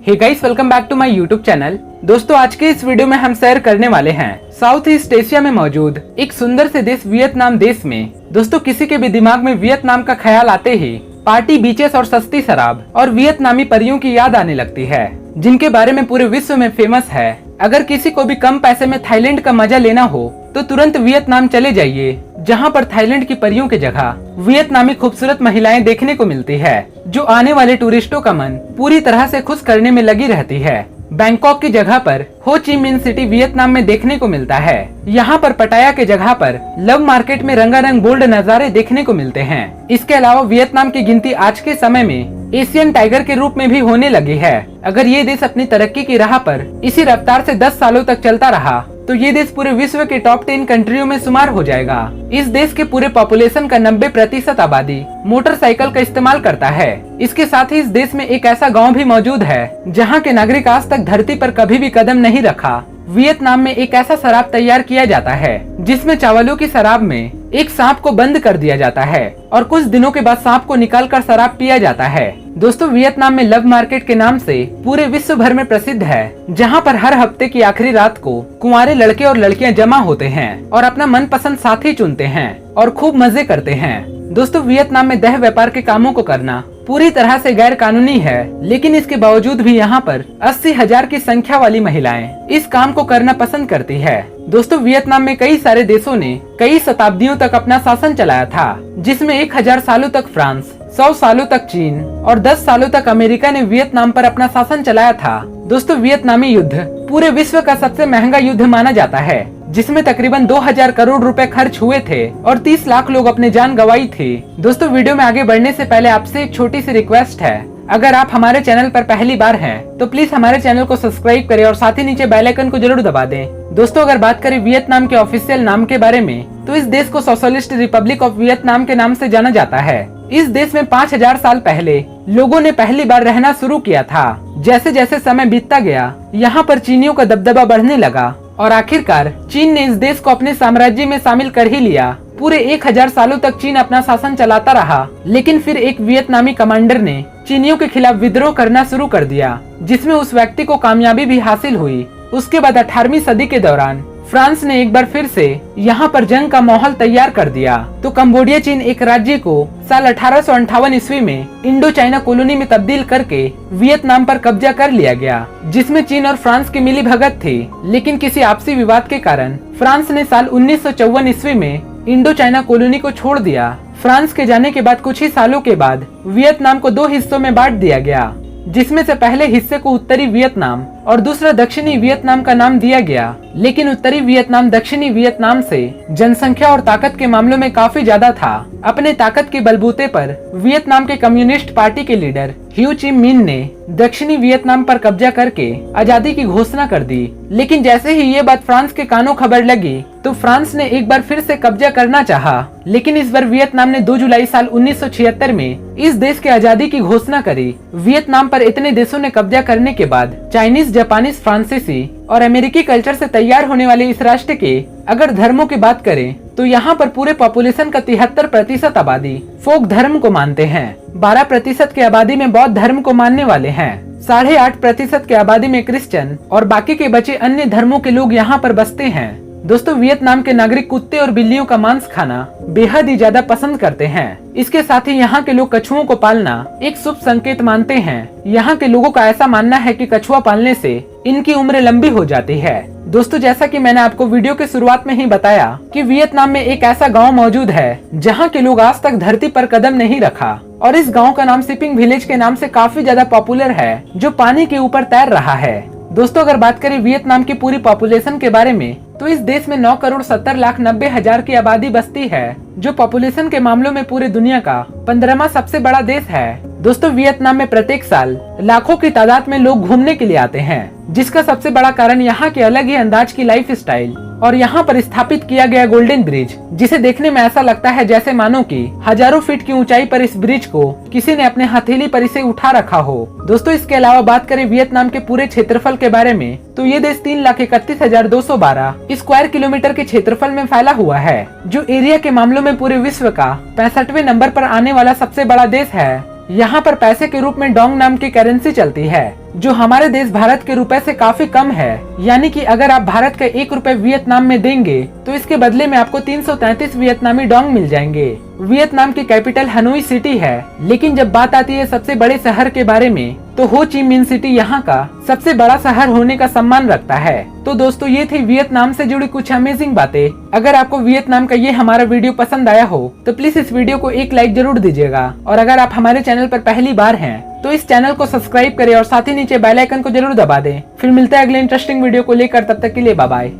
Hey guys, welcome back to my YouTube channel. दोस्तों, आज के इस वीडियो में हम शेयर करने वाले हैं साउथ ईस्ट एशिया में मौजूद एक सुंदर से देश वियतनाम देश में। दोस्तों, किसी के भी दिमाग में वियतनाम का ख्याल आते ही पार्टी, बीचेस और सस्ती शराब और वियतनामी परियों की याद आने लगती है, जिनके बारे में पूरे विश्व में फेमस है। अगर किसी को भी कम पैसे में थाईलैंड का मजा लेना हो तो तुरंत वियतनाम चले जाइए, जहां पर थाईलैंड की परियों की जगह वियतनामी खूबसूरत महिलाएं देखने को मिलती है, जो आने वाले टूरिस्टों का मन पूरी तरह से खुश करने में लगी रहती है। बैंकॉक की जगह पर हो ची मिन सिटी वियतनाम में देखने को मिलता है। यहाँ पर पटाया के जगह पर लव मार्केट में रंगारंग बोल्ड नजारे देखने को मिलते हैं। इसके अलावा वियतनाम की गिनती आज के समय में एशियन टाइगर के रूप में भी होने लगी है। अगर ये देश अपनी तरक्की की राह पर इसी रफ्तार से 10 सालों तक चलता रहा तो ये देश पूरे विश्व के टॉप 10 कंट्रियों में शुमार हो जाएगा। इस देश के पूरे पॉपुलेशन का 90% आबादी मोटरसाइकिल का इस्तेमाल करता है। इसके साथ ही इस देश में एक ऐसा गांव भी मौजूद है जहां के नागरिक आज तक धरती पर कभी भी कदम नहीं रखा। वियतनाम में एक ऐसा शराब तैयार किया जाता है जिसमें चावलों की शराब में एक सांप को बंद कर दिया जाता है और कुछ दिनों के बाद सांप को निकालकर शराब पिया जाता है। दोस्तों, वियतनाम में लव मार्केट के नाम से पूरे विश्व भर में प्रसिद्ध है, जहां पर हर हफ्ते की आखिरी रात को कुंवारे लड़के और लड़कियां जमा होते हैं और अपना मनपसंद साथी चुनते हैं और खूब मजे करते हैं। दोस्तों, वियतनाम में देह व्यापार के कामों को करना पूरी तरह से गैर कानूनी है, लेकिन इसके बावजूद भी यहाँ पर 80,000 की संख्या वाली महिलाएं इस काम को करना पसंद करती है। दोस्तों, वियतनाम में कई सारे देशों ने कई शताब्दियों तक अपना शासन चलाया था, जिसमें 1000 सालों तक फ्रांस, 100 सालों तक चीन और 10 सालों तक अमेरिका ने वियतनाम पर अपना शासन चलाया था। दोस्तों, वियतनामी युद्ध पूरे विश्व का सबसे महंगा युद्ध माना जाता है, जिसमें तकरीबन 2000 करोड़ रुपए खर्च हुए थे और 30 लाख लोग अपनी जान गंवाई थी। दोस्तों, वीडियो में आगे बढ़ने से पहले आपसे एक छोटी सी रिक्वेस्ट है, अगर आप हमारे चैनल पर पहली बार हैं तो प्लीज हमारे चैनल को सब्सक्राइब करें और साथ ही नीचे बेल आइकन को जरूर दबा दें। दोस्तों, अगर बात करें वियतनाम के ऑफिशियल नाम के बारे में तो इस देश को सोशलिस्ट रिपब्लिक ऑफ वियतनाम के नाम से जाना जाता है। इस देश में 5000 साल पहले लोगों ने पहली बार रहना शुरू किया था। जैसे जैसे समय बीतता गया, यहाँ पर चीनियों का दबदबा बढ़ने लगा और आखिरकार चीन ने इस देश को अपने साम्राज्य में शामिल कर ही लिया। पूरे 1000 सालों तक चीन अपना शासन चलाता रहा, लेकिन फिर एक वियतनामी कमांडर ने चीनियों के खिलाफ विद्रोह करना शुरू कर दिया, जिसमें उस व्यक्ति को कामयाबी भी हासिल हुई। उसके बाद 18वीं सदी के दौरान फ्रांस ने एक बार फिर से यहाँ पर जंग का माहौल तैयार कर दिया, तो कंबोडिया चीन एक राज्य को साल 1858 ईस्वी में इंडो चाइना कॉलोनी में तब्दील करके वियतनाम पर कब्जा कर लिया गया, जिसमें चीन और फ्रांस की मिली भगत थी। लेकिन किसी आपसी विवाद के कारण फ्रांस ने साल 1954 ईस्वी में इंडो चाइना कॉलोनी को छोड़ दिया। फ्रांस के जाने के बाद कुछ ही सालों के बाद वियतनाम को 2 हिस्सों में बांट दिया गया, जिसमें से पहले हिस्से को उत्तरी वियतनाम और दूसरा दक्षिणी वियतनाम का नाम दिया गया। लेकिन उत्तरी वियतनाम दक्षिणी वियतनाम से जनसंख्या और ताकत के मामलों में काफी ज्यादा था। अपने ताकत के बलबूते पर वियतनाम के कम्युनिस्ट पार्टी के लीडर हो ची मिन ने दक्षिणी वियतनाम पर कब्जा करके आजादी की घोषणा कर दी। लेकिन जैसे ही ये बात फ्रांस के कानों खबर लगी तो फ्रांस ने एक बार फिर से कब्जा करना चाहा, लेकिन इस बार वियतनाम ने 2 जुलाई साल 1976 में इस देश के आजादी की घोषणा करी। वियतनाम पर इतने देशों ने कब्जा करने के बाद चाइनीज, जापानीज, फ्रांसीसी और अमेरिकी कल्चर से तैयार होने वाले इस राष्ट्र के अगर धर्मों की बात करें तो यहाँ पर पूरे पॉपुलेशन का 73% आबादी फोक धर्म को मानते हैं। 12% की आबादी में बौद्ध धर्म को मानने वाले हैं। 8.5% की आबादी में क्रिश्चियन और बाकी के बचे अन्य धर्मों के लोग यहाँ पर बसते हैं। दोस्तों, वियतनाम के नागरिक कुत्ते और बिल्लियों का मांस खाना बेहद ही ज्यादा पसंद करते हैं। इसके साथ ही यहाँ के लोग कछुओं को पालना एक शुभ संकेत मानते हैं। यहाँ के लोगों का ऐसा मानना है कि कछुआ पालने से इनकी उम्र लंबी हो जाती है। दोस्तों, जैसा कि मैंने आपको वीडियो के शुरुआत में ही बताया कि वियतनाम में एक ऐसा गांव मौजूद है जहां के लोग आज तक धरती पर कदम नहीं रखा, और इस गांव का नाम शिपिंग विलेज के नाम से काफी ज्यादा पॉपुलर है, जो पानी के ऊपर तैर रहा है। दोस्तों, अगर बात करें वियतनाम की पूरी पॉपुलेशन के बारे में तो इस देश में 9,70,90,000 की आबादी बसती है, जो पॉपुलेशन के मामलों में पूरी दुनिया का 15वां सबसे बड़ा देश है। दोस्तों, वियतनाम में प्रत्येक साल लाखों की तादाद में लोग घूमने के लिए आते हैं, जिसका सबसे बड़ा कारण यहाँ के अलग ही अंदाज की लाइफ स्टाइल और यहाँ पर स्थापित किया गया गोल्डन ब्रिज, जिसे देखने में ऐसा लगता है जैसे मानो कि हजारों फीट की ऊंचाई पर इस ब्रिज को किसी ने अपने हथेली पर इसे उठा रखा हो। दोस्तों, इसके अलावा बात करें वियतनाम के पूरे क्षेत्रफल के बारे में तो ये देश 3,31,212 स्क्वायर किलोमीटर के क्षेत्रफल में फैला हुआ है, जो एरिया के मामलों में पूरे विश्व का 65वें नंबर पर आने वाला सबसे बड़ा देश है। यहाँ पर पैसे के रूप में डोंग नाम की करेंसी चलती है, जो हमारे देश भारत के रुपए से काफी कम है। यानी कि अगर आप भारत का 1 रुपए वियतनाम में देंगे तो इसके बदले में आपको 333 वियतनामी डोंग मिल जाएंगे। वियतनाम की कैपिटल हनोई सिटी है, लेकिन जब बात आती है सबसे बड़े शहर के बारे में तो हो ची मिन सिटी यहाँ का सबसे बड़ा शहर होने का सम्मान रखता है। तो दोस्तों ये थी वियतनाम से जुड़ी कुछ अमेजिंग बातें। अगर आपको वियतनाम का ये हमारा वीडियो पसंद आया हो तो प्लीज इस वीडियो को एक लाइक जरूर दीजिएगा, और अगर आप हमारे चैनल पर पहली बार हैं तो इस चैनल को सब्सक्राइब करें और साथ ही नीचे बेल आइकन को जरूर दबा दें। फिर मिलते हैं अगले इंटरेस्टिंग वीडियो को लेकर, तब तक के लिए बाय बाय।